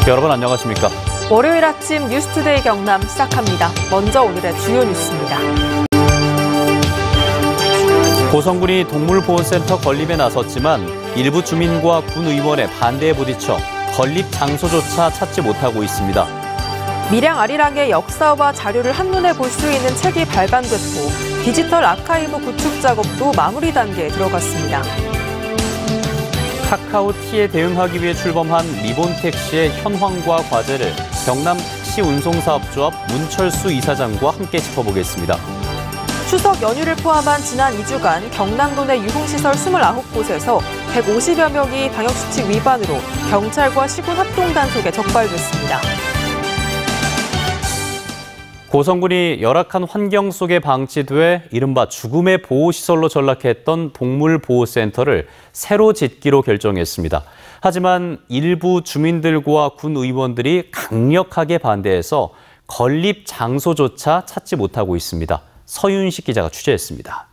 여러분 안녕하십니까? 월요일 아침 뉴스투데이 경남 시작합니다. 먼저 오늘의 주요 뉴스입니다. 고성군이 동물보호센터 건립에 나섰지만 일부 주민과 군의원의 반대에 부딪혀 건립 장소조차 찾지 못하고 있습니다. 밀양 아리랑의 역사와 자료를 한눈에 볼 수 있는 책이 발간됐고 디지털 아카이브 구축 작업도 마무리 단계에 들어갔습니다. 카카오티에 대응하기 위해 출범한 리본택시의 현황과 과제를 경남 택시운송사업조합 문철수 이사장과 함께 짚어보겠습니다. 추석 연휴를 포함한 지난 2주간 경남도 내 유흥시설 29곳에서 150여 명이 방역수칙 위반으로 경찰과 시군 합동단속에 적발됐습니다. 고성군이 열악한 환경 속에 방치돼 이른바 죽음의 보호시설로 전락했던 동물보호센터를 새로 짓기로 결정했습니다. 하지만 일부 주민들과 군의원들이 강력하게 반대해서 건립 장소조차 찾지 못하고 있습니다. 서윤식 기자가 취재했습니다.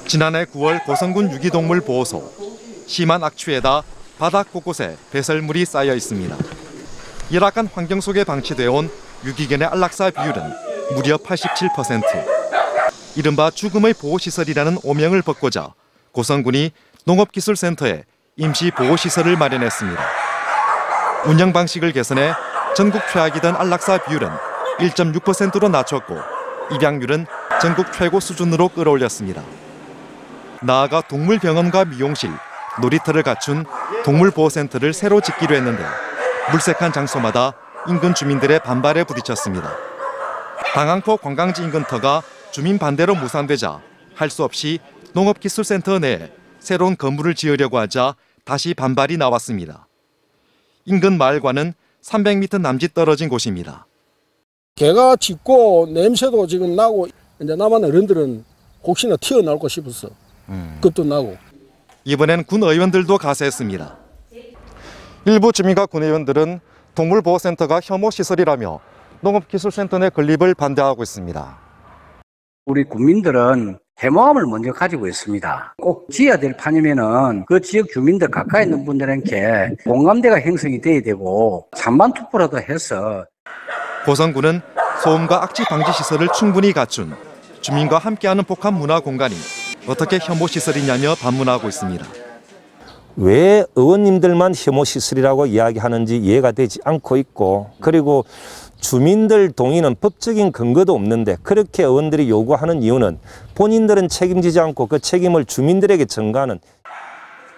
지난해 9월 고성군 유기동물보호소. 심한 악취에다 바닥 곳곳에 배설물이 쌓여 있습니다. 열악한 환경 속에 방치되어 온 유기견의 안락사 비율은 무려 87%. 이른바 죽음의 보호시설이라는 오명을 벗고자 고성군이 농업기술센터에 임시 보호시설을 마련했습니다. 운영 방식을 개선해 전국 최악이던 안락사 비율은 1.6%로 낮췄고 입양률은 전국 최고 수준으로 끌어올렸습니다. 나아가 동물병원과 미용실, 놀이터를 갖춘 동물보호센터를 새로 짓기로 했는데 물색한 장소마다 인근 주민들의 반발에 부딪혔습니다. 방항포 관광지 인근터가 주민 반대로 무산되자 할 수 없이 농업기술센터 내에 새로운 건물을 지으려고 하자 다시 반발이 나왔습니다. 인근 마을과는 300m 남짓 떨어진 곳입니다. 개가 짖고 냄새도 지금 나고 이제 남한 어른들은 혹시나 튀어나올까 싶었어. 겁도 나고. 이번엔 군 의원들도 가세했습니다. 일부 주민과 군의원들은 동물보호센터가 혐오시설이라며 농업기술센터 내 건립을 반대하고 있습니다. 우리 국민들은 해모함을 먼저 가지고 있습니다. 꼭 지어야 될 판이면은 그 지역 주민들 가까이 있는 분들에게 공감대가 형성이 돼야 되고 찬반 투표라도 해서. 고성군은 소음과 악취 방지 시설을 충분히 갖춘 주민과 함께하는 복합 문화 공간이 어떻게 혐오시설이냐며 반문하고 있습니다. 왜 의원님들만 혐오시설이라고 이야기하는지 이해가 되지 않고 있고, 그리고 주민들 동의는 법적인 근거도 없는데 그렇게 의원들이 요구하는 이유는 본인들은 책임지지 않고 그 책임을 주민들에게 전가하는.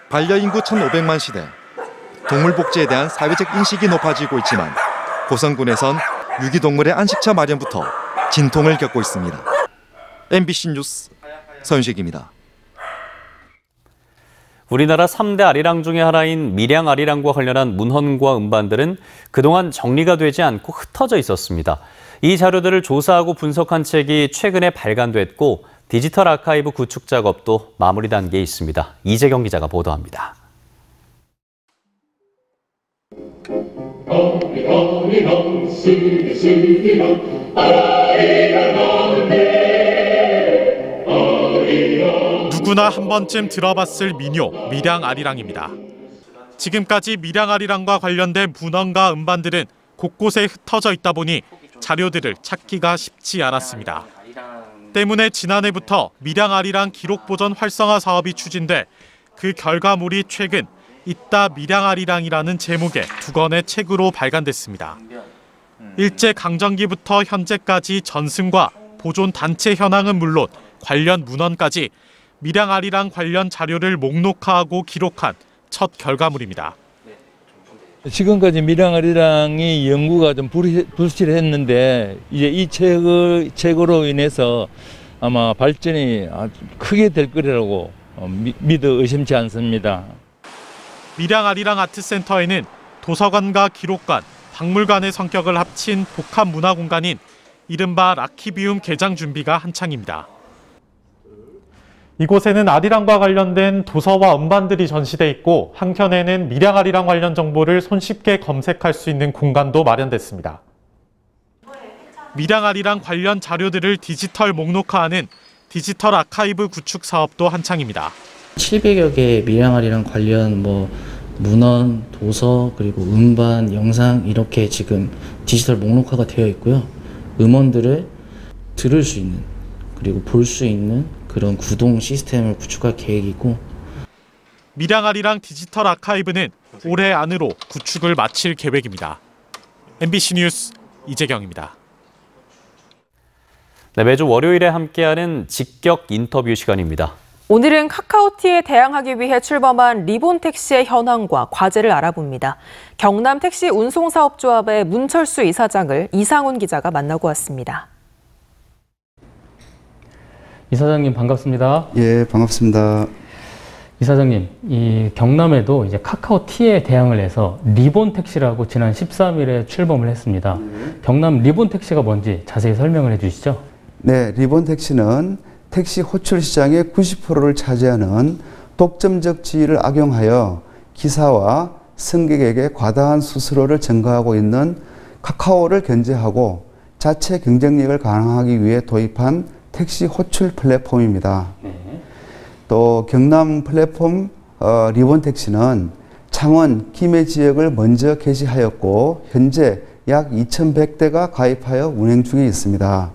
반려인구 1,500만 시대. 동물복지에 대한 사회적 인식이 높아지고 있지만 고성군에선 유기동물의 안식처 마련부터 진통을 겪고 있습니다. MBC 뉴스 서윤식입니다. 우리나라 3대 아리랑 중의 하나인 밀양 아리랑과 관련한 문헌과 음반들은 그동안 정리가 되지 않고 흩어져 있었습니다. 이 자료들을 조사하고 분석한 책이 최근에 발간됐고 디지털 아카이브 구축 작업도 마무리 단계에 있습니다. 이재경 기자가 보도합니다. 누구나 한 번쯤 들어봤을 민요 밀양 아리랑입니다. 지금까지 밀양 아리랑과 관련된 문헌과 음반들은 곳곳에 흩어져 있다 보니 자료들을 찾기가 쉽지 않았습니다. 때문에 지난해부터 밀양 아리랑 기록 보존 활성화 사업이 추진돼 그 결과물이 최근 이따 밀양 아리랑이라는 제목의 2권의 책으로 발간됐습니다. 일제 강점기부터 현재까지 전승과 보존 단체 현황은 물론 관련 문헌까지 밀양 아리랑 관련 자료를 목록화하고 기록한 첫 결과물입니다. 지금까지 밀양 아리랑이 연구가 좀 불실했는데 이제 이 책으로 인해서 아마 발전이 아주 크게 될 거라고 믿어 의심치 않습니다. 밀양 아리랑 아트센터에는 도서관과 기록관, 박물관의 성격을 합친 복합 문화 공간인 이른바 라키비움 개장 준비가 한창입니다. 이곳에는 아리랑과 관련된 도서와 음반들이 전시돼 있고 한켠에는 밀양 아리랑 관련 정보를 손쉽게 검색할 수 있는 공간도 마련됐습니다. 밀양 아리랑 관련 자료들을 디지털 목록화하는 디지털 아카이브 구축 사업도 한창입니다. 700여 개의 밀양 아리랑 관련 문헌, 도서, 그리고 음반, 영상 이렇게 지금 디지털 목록화가 되어 있고요. 음원들을 들을 수 있는 그리고 볼 수 있는 그런 구동 시스템을 구축할 계획이고, 밀양아리랑 디지털 아카이브는 올해 안으로 구축을 마칠 계획입니다. MBC 뉴스 이재경입니다. 네, 매주 월요일에 함께하는 직격 인터뷰 시간입니다. 오늘은 카카오티에 대항하기 위해 출범한 리본택시의 현황과 과제를 알아봅니다. 경남택시 운송사업조합의 문철수 이사장을 이상훈 기자가 만나고 왔습니다. 이사장님 반갑습니다. 예, 반갑습니다. 이사장님, 이 경남에도 이제 카카오티에 대항을 해서 리본택시라고 지난 13일에 출범을 했습니다. 경남 리본택시가 뭔지 자세히 설명을 해주시죠. 네, 리본택시는 택시 호출 시장의 90%를 차지하는 독점적 지위를 악용하여 기사와 승객에게 과다한 수수료를 전가하고 있는 카카오를 견제하고 자체 경쟁력을 강화하기 위해 도입한 택시 호출 플랫폼입니다. 또 경남 플랫폼 리본택시는 창원, 김해 지역을 먼저 개시하였고 현재 약 2,100대가 가입하여 운행 중에 있습니다.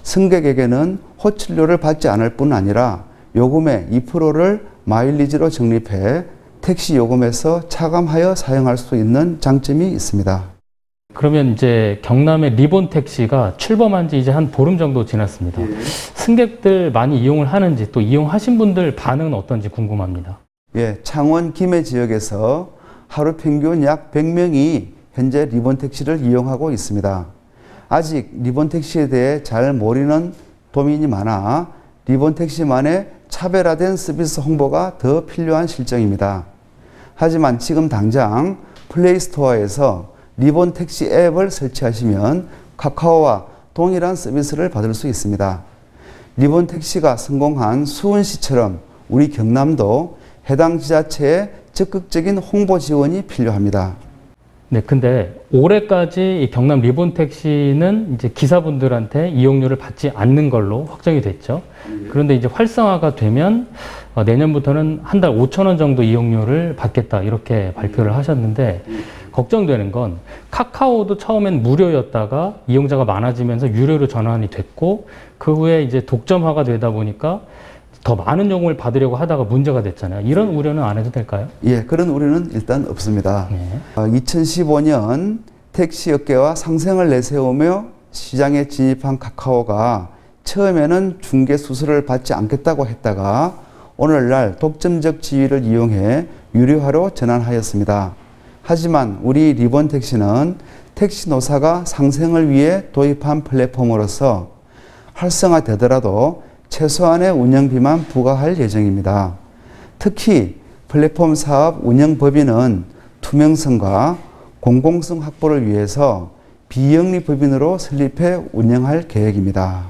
승객에게는 호출료를 받지 않을 뿐 아니라 요금의 2%를 마일리지로 적립해 택시 요금에서 차감하여 사용할 수 있는 장점이 있습니다. 그러면 이제 경남의 리본택시가 출범한 지 이제 한 보름 정도 지났습니다. 예. 승객들 많이 이용을 하는지 또 이용하신 분들 반응은 어떤지 궁금합니다. 예, 창원, 김해 지역에서 하루 평균 약 100명이 현재 리본택시를 이용하고 있습니다. 아직 리본택시에 대해 잘 모르는 도민이 많아 리본택시만의 차별화된 서비스 홍보가 더 필요한 실정입니다. 하지만 지금 당장 플레이스토어에서 리본택시 앱을 설치하시면 카카오와 동일한 서비스를 받을 수 있습니다. 리본택시가 성공한 수원시처럼 우리 경남도 해당 지자체의 적극적인 홍보 지원이 필요합니다. 네, 근데 올해까지 이 경남 리본택시는 이제 기사분들한테 이용료를 받지 않는 걸로 확정이 됐죠. 그런데 이제 활성화가 되면 내년부터는 한 달 5,000원 정도 이용료를 받겠다 이렇게 발표를 하셨는데 걱정되는 건 카카오도 처음엔 무료였다가 이용자가 많아지면서 유료로 전환이 됐고 그 후에 이제 독점화가 되다 보니까 더 많은 요금을 받으려고 하다가 문제가 됐잖아요. 이런 우려는 안 해도 될까요? 예, 그런 우려는 일단 없습니다. 2015년 택시업계와 상생을 내세우며 시장에 진입한 카카오가 처음에는 중개 수수료를 받지 않겠다고 했다가 오늘날 독점적 지위를 이용해 유료화로 전환하였습니다. 하지만 우리 리본택시는 택시 노사가 상생을 위해 도입한 플랫폼으로서 활성화되더라도 최소한의 운영비만 부과할 예정입니다. 특히 플랫폼 사업 운영법인은 투명성과 공공성 확보를 위해서 비영리 법인으로 설립해 운영할 계획입니다.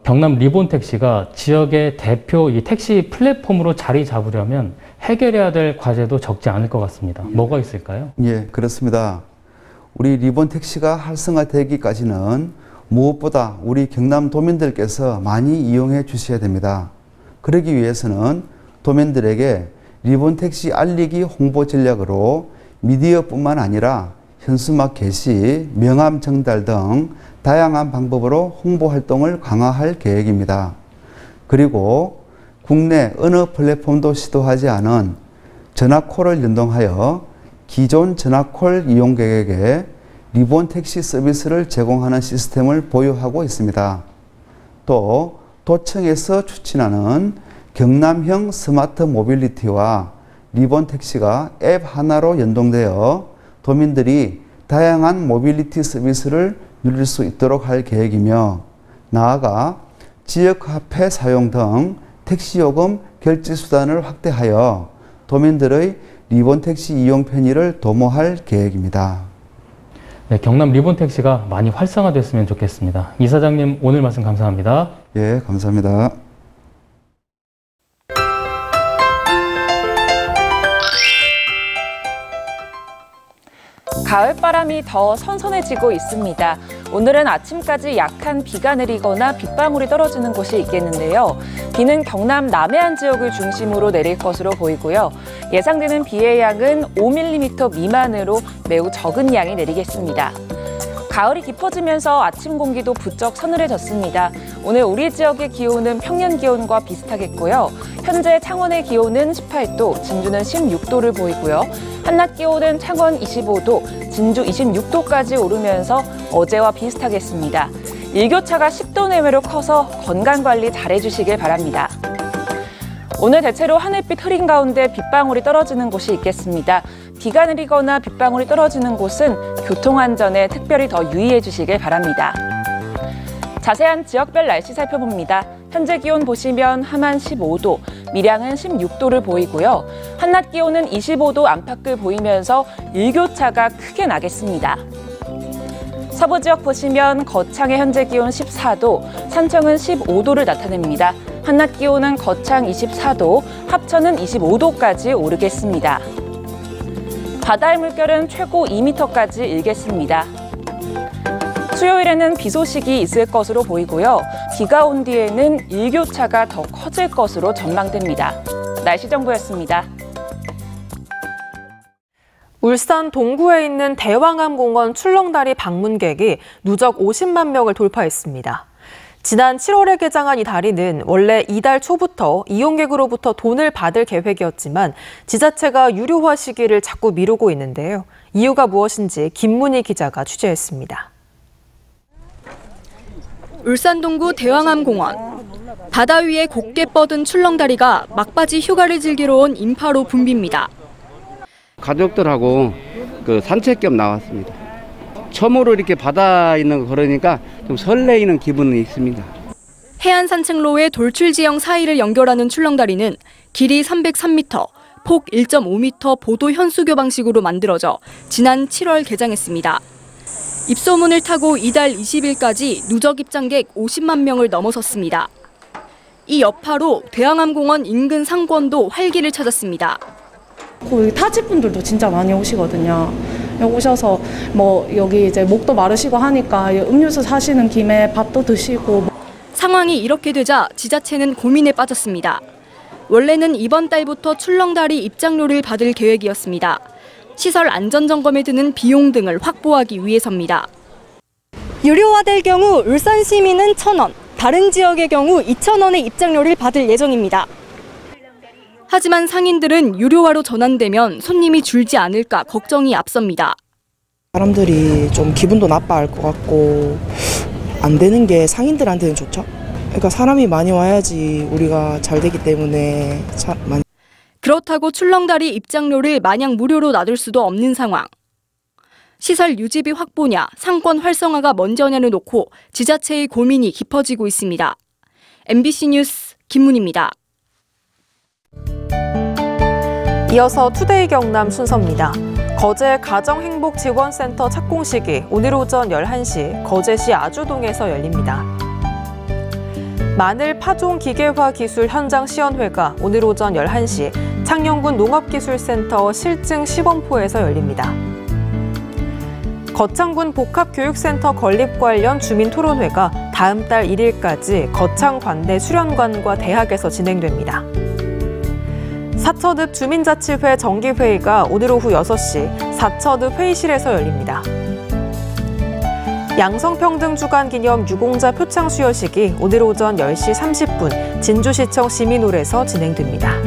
경남 리본택시가 지역의 대표 이 택시 플랫폼으로 자리 잡으려면 해결해야 될 과제도 적지 않을 것 같습니다. 뭐가 있을까요? 예, 그렇습니다. 우리 리본택시가 활성화되기까지는 무엇보다 우리 경남 도민들께서 많이 이용해 주셔야 됩니다. 그러기 위해서는 도민들에게 리본택시 알리기 홍보 전략으로 미디어뿐만 아니라 현수막 게시, 명함 전달 등 다양한 방법으로 홍보 활동을 강화할 계획입니다. 그리고 국내 어느 플랫폼도 시도하지 않은 전화콜을 연동하여 기존 전화콜 이용객에게 리본택시 서비스를 제공하는 시스템을 보유하고 있습니다. 또 도청에서 추진하는 경남형 스마트 모빌리티와 리본택시가 앱 하나로 연동되어 도민들이 다양한 모빌리티 서비스를 누릴 수 있도록 할 계획이며 나아가 지역화폐 사용 등 택시요금 결제 수단을 확대하여 도민들의 리본택시 이용 편의를 도모할 계획입니다. 네, 경남 리본택시가 많이 활성화됐으면 좋겠습니다. 이사장님 오늘 말씀 감사합니다. 예, 감사합니다. 가을바람이 더 선선해지고 있습니다. 오늘은 아침까지 약한 비가 내리거나 빗방울이 떨어지는 곳이 있겠는데요. 비는 경남 남해안 지역을 중심으로 내릴 것으로 보이고요. 예상되는 비의 양은 5mm 미만으로 매우 적은 양이 내리겠습니다. 가을이 깊어지면서 아침 공기도 부쩍 서늘해졌습니다. 오늘 우리 지역의 기온은 평년 기온과 비슷하겠고요. 현재 창원의 기온은 18도, 진주는 16도를 보이고요. 한낮 기온은 창원 25도, 진주 26도까지 오르면서 어제와 비슷하겠습니다. 일교차가 10도 내외로 커서 건강관리 잘해주시길 바랍니다. 오늘 대체로 하늘빛 흐린 가운데 빗방울이 떨어지는 곳이 있겠습니다. 비가 내리거나 빗방울이 떨어지는 곳은 교통안전에 특별히 더 유의해 주시길 바랍니다. 자세한 지역별 날씨 살펴봅니다. 현재 기온 보시면 함안 15도, 밀양은 16도를 보이고요. 한낮 기온은 25도 안팎을 보이면서 일교차가 크게 나겠습니다. 서부 지역 보시면 거창의 현재 기온 14도, 산청은 15도를 나타냅니다. 한낮 기온은 거창 24도, 합천은 25도까지 오르겠습니다. 바다의 물결은 최고 2m까지 일겠습니다. 수요일에는 비 소식이 있을 것으로 보이고요. 비가 온 뒤에는 일교차가 더 커질 것으로 전망됩니다. 날씨 정보였습니다. 울산 동구에 있는 대왕암공원 출렁다리 방문객이 누적 50만 명을 돌파했습니다. 지난 7월에 개장한 이 다리는 원래 이달 초부터 이용객으로부터 돈을 받을 계획이었지만 지자체가 유료화 시기를 자꾸 미루고 있는데요. 이유가 무엇인지 김문희 기자가 취재했습니다. 울산 동구 대왕암공원. 바다 위에 곱게 뻗은 출렁다리가 막바지 휴가를 즐기러 온 인파로 붐빕니다. 가족들하고 산책 겸 나왔습니다. 처음으로 이렇게 바다 있는 거 걸으니까 좀 설레이는 기분이 있습니다. 해안 산책로의 돌출지형 사이를 연결하는 출렁다리는 길이 303m, 폭 1.5m 보도 현수교 방식으로 만들어져 지난 7월 개장했습니다. 입소문을 타고 이달 20일까지 누적 입장객 50만 명을 넘어섰습니다. 이 여파로 대왕암공원 인근 상권도 활기를 찾았습니다. 타지분들도 진짜 많이 오시거든요. 오셔서 여기 이제 목도 마르시고 하니까 음료수 사시는 김에 밥도 드시고. 상황이 이렇게 되자 지자체는 고민에 빠졌습니다. 원래는 이번 달부터 출렁다리 입장료를 받을 계획이었습니다. 시설 안전 점검에 드는 비용 등을 확보하기 위해서입니다. 유료화될 경우 울산 시민은 1,000원, 다른 지역의 경우 2,000원의 입장료를 받을 예정입니다. 하지만 상인들은 유료화로 전환되면 손님이 줄지 않을까 걱정이 앞섭니다. 사람들이 좀 기분도 나빠할 것 같고 안 되는 게 상인들한테는 좋죠. 그러니까 사람이 많이 와야지 우리가 잘 되기 때문에 그렇다고 출렁다리 입장료를 마냥 무료로 놔둘 수도 없는 상황. 시설 유지비 확보냐, 상권 활성화가 먼저냐를 놓고 지자체의 고민이 깊어지고 있습니다. MBC 뉴스 김문희입니다. 이어서 투데이 경남 순서입니다. 거제 가정행복지원센터 착공식이 오늘 오전 11시 거제시 아주동에서 열립니다. 마늘 파종 기계화 기술 현장 시연회가 오늘 오전 11시 창녕군 농업기술센터 실증 시범포에서 열립니다. 거창군 복합교육센터 건립 관련 주민토론회가 다음 달 1일까지 거창관내 수련관과 대학에서 진행됩니다. 사천읍 주민자치회 정기회의가 오늘 오후 6시 사천읍 회의실에서 열립니다. 양성평등주간 기념 유공자 표창 수여식이 오늘 오전 10시 30분 진주시청 시민홀에서 진행됩니다.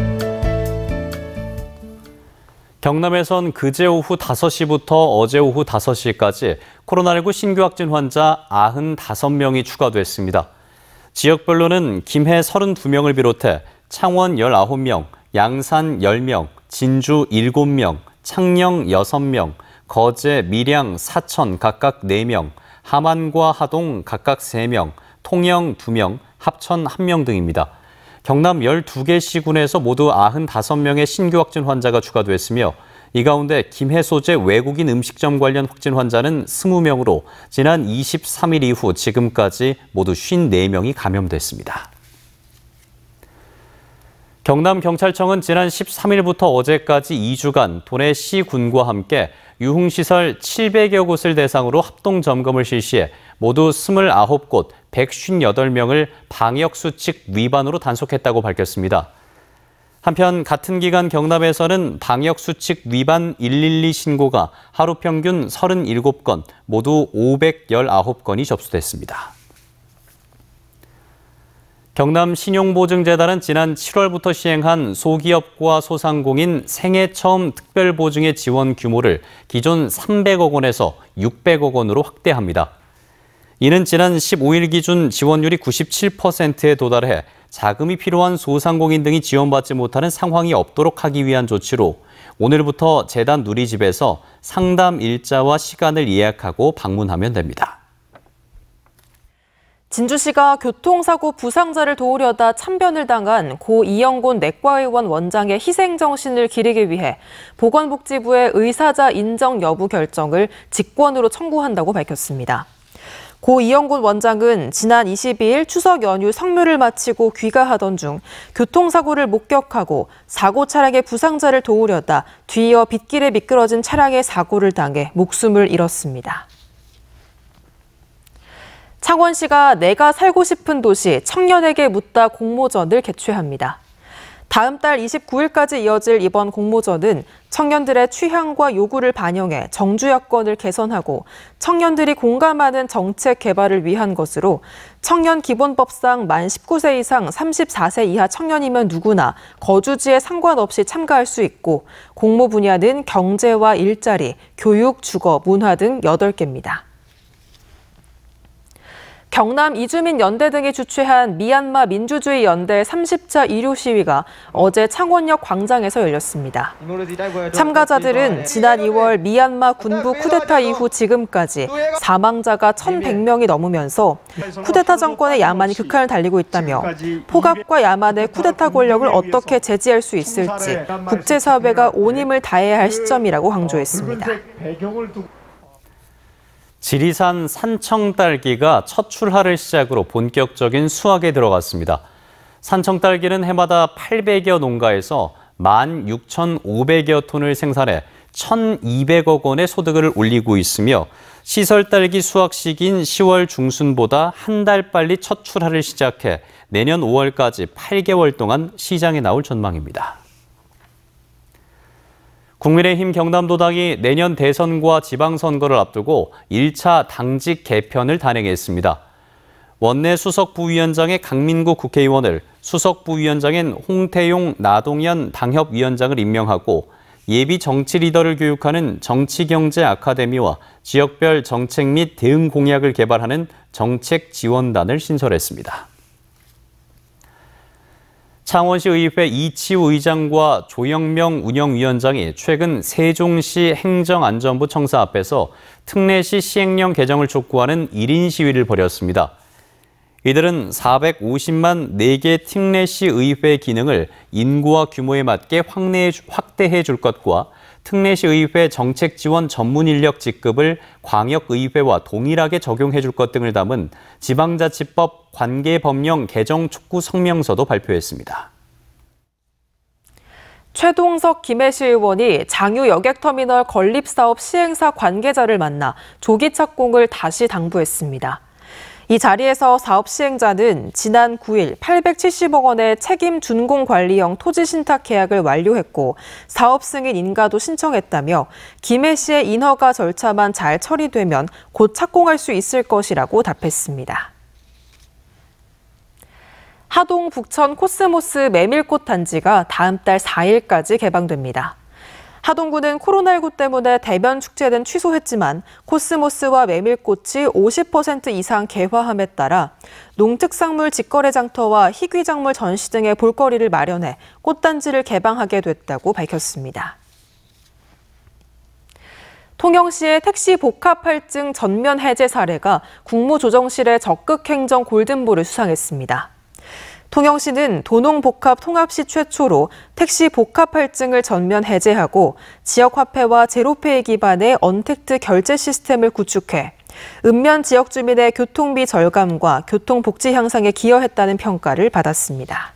경남에선 그제 오후 5시부터 어제 오후 5시까지 코로나19 신규 확진 환자 95명이 추가됐습니다. 지역별로는 김해 32명을 비롯해 창원 19명, 양산 10명, 진주 7명, 창녕 6명, 거제, 밀양, 사천 각각 4명, 함안과 하동 각각 3명, 통영 2명, 합천 1명 등입니다. 경남 12개 시군에서 모두 95명의 신규 확진 환자가 추가됐으며 이 가운데 김해 소재 외국인 음식점 관련 확진 환자는 20명으로 지난 23일 이후 지금까지 모두 54명이 감염됐습니다. 경남경찰청은 지난 13일부터 어제까지 2주간 도내 시군과 함께 유흥시설 700여 곳을 대상으로 합동점검을 실시해 모두 29곳 158명을 방역수칙 위반으로 단속했다고 밝혔습니다. 한편 같은 기간 경남에서는 방역수칙 위반 112 신고가 하루 평균 37건, 모두 519건이 접수됐습니다. 경남 신용보증재단은 지난 7월부터 시행한 소기업과 소상공인 생애 처음 특별보증의 지원 규모를 기존 300억 원에서 600억 원으로 확대합니다. 이는 지난 15일 기준 지원율이 97%에 도달해 자금이 필요한 소상공인 등이 지원받지 못하는 상황이 없도록 하기 위한 조치로 오늘부터 재단 누리집에서 상담 일자와 시간을 예약하고 방문하면 됩니다. 진주시가 교통사고 부상자를 도우려다 참변을 당한 고 이영곤 내과의원 원장의 희생정신을 기리기 위해 보건복지부의 의사자 인정 여부 결정을 직권으로 청구한다고 밝혔습니다. 고 이영곤 원장은 지난 22일 추석 연휴 성묘를 마치고 귀가하던 중 교통사고를 목격하고 사고 차량의 부상자를 도우려다 뒤이어 빗길에 미끄러진 차량의 사고를 당해 목숨을 잃었습니다. 창원시가 내가 살고 싶은 도시 청년에게 묻다 공모전을 개최합니다. 다음 달 29일까지 이어질 이번 공모전은 청년들의 취향과 요구를 반영해 정주 여건을 개선하고 청년들이 공감하는 정책 개발을 위한 것으로 청년기본법상 만 19세 이상 34세 이하 청년이면 누구나 거주지에 상관없이 참가할 수 있고 공모 분야는 경제와 일자리, 교육, 주거, 문화 등 8개입니다. 경남 이주민 연대 등이 주최한 미얀마 민주주의 연대 30차 이루 시위가 어제 창원역 광장에서 열렸습니다. 참가자들은 지난 2월 미얀마 군부 쿠데타 이후 지금까지 사망자가 1,100명이 넘으면서 쿠데타 정권의 야만이 극한을 달리고 있다며 폭압과 야만의 쿠데타 권력을 어떻게 제지할 수 있을지 국제사회가 온 힘을 다해야 할 시점이라고 강조했습니다. 지리산 산청딸기가 첫 출하를 시작으로 본격적인 수확에 들어갔습니다. 산청딸기는 해마다 800여 농가에서 16,500여 톤을 생산해 1,200억 원의 소득을 올리고 있으며 시설딸기 수확 시기인 10월 중순보다 한 달 빨리 첫 출하를 시작해 내년 5월까지 8개월 동안 시장에 나올 전망입니다. 국민의힘 경남도당이 내년 대선과 지방선거를 앞두고 1차 당직 개편을 단행했습니다. 원내 수석부위원장의 강민구 국회의원을 수석부위원장인 홍태용 나동현 당협위원장을 임명하고 예비 정치 리더를 교육하는 정치경제 아카데미와 지역별 정책 및 대응 공약을 개발하는 정책지원단을 신설했습니다. 창원시 의회 이치우 의장과 조영명 운영위원장이 최근 세종시 행정안전부 청사 앞에서 특례시 시행령 개정을 촉구하는 1인 시위를 벌였습니다. 이들은 450만 4개 특례시 의회 기능을 인구와 규모에 맞게 확대해 줄 것과 특례시 의회 정책지원 전문인력 직급을 광역의회와 동일하게 적용해 줄 것 등을 담은 지방자치법 관계법령 개정 촉구 성명서도 발표했습니다. 최동석 김해시 의원이 장유 여객터미널 건립사업 시행사 관계자를 만나 조기 착공을 다시 당부했습니다. 이 자리에서 사업 시행자는 지난 9일 870억 원의 책임 준공 관리형 토지 신탁 계약을 완료했고 사업 승인 인가도 신청했다며 김해 씨의 인허가 절차만 잘 처리되면 곧 착공할 수 있을 것이라고 답했습니다. 하동 북천 코스모스 메밀꽃 단지가 다음 달 4일까지 개방됩니다. 하동구는 코로나19 때문에 대면 축제는 취소했지만 코스모스와 메밀꽃이 50% 이상 개화함에 따라 농특산물 직거래 장터와 희귀작물 전시 등의 볼거리를 마련해 꽃단지를 개방하게 됐다고 밝혔습니다. 통영시의 택시 복합 할증 전면 해제 사례가 국무조정실의 적극 행정 골든볼을 수상했습니다. 통영시는 도농복합 통합시 최초로 택시 복합 할증을 전면 해제하고 지역화폐와 제로페이 기반의 언택트 결제 시스템을 구축해 읍면 지역 주민의 교통비 절감과 교통복지 향상에 기여했다는 평가를 받았습니다.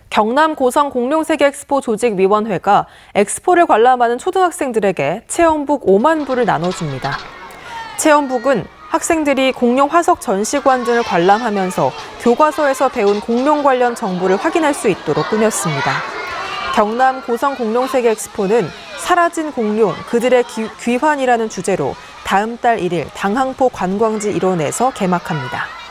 경남 고성 공룡세계 엑스포 조직위원회가 엑스포를 관람하는 초등학생들에게 체험북 5만 부를 나눠줍니다. 체험북은 학생들이 공룡 화석 전시관 등을 관람하면서 교과서에서 배운 공룡 관련 정보를 확인할 수 있도록 꾸몄습니다. 경남 고성 공룡세계 엑스포는 사라진 공룡, 그들의 귀환이라는 주제로 다음 달 1일 당항포 관광지 일원에서 개막합니다.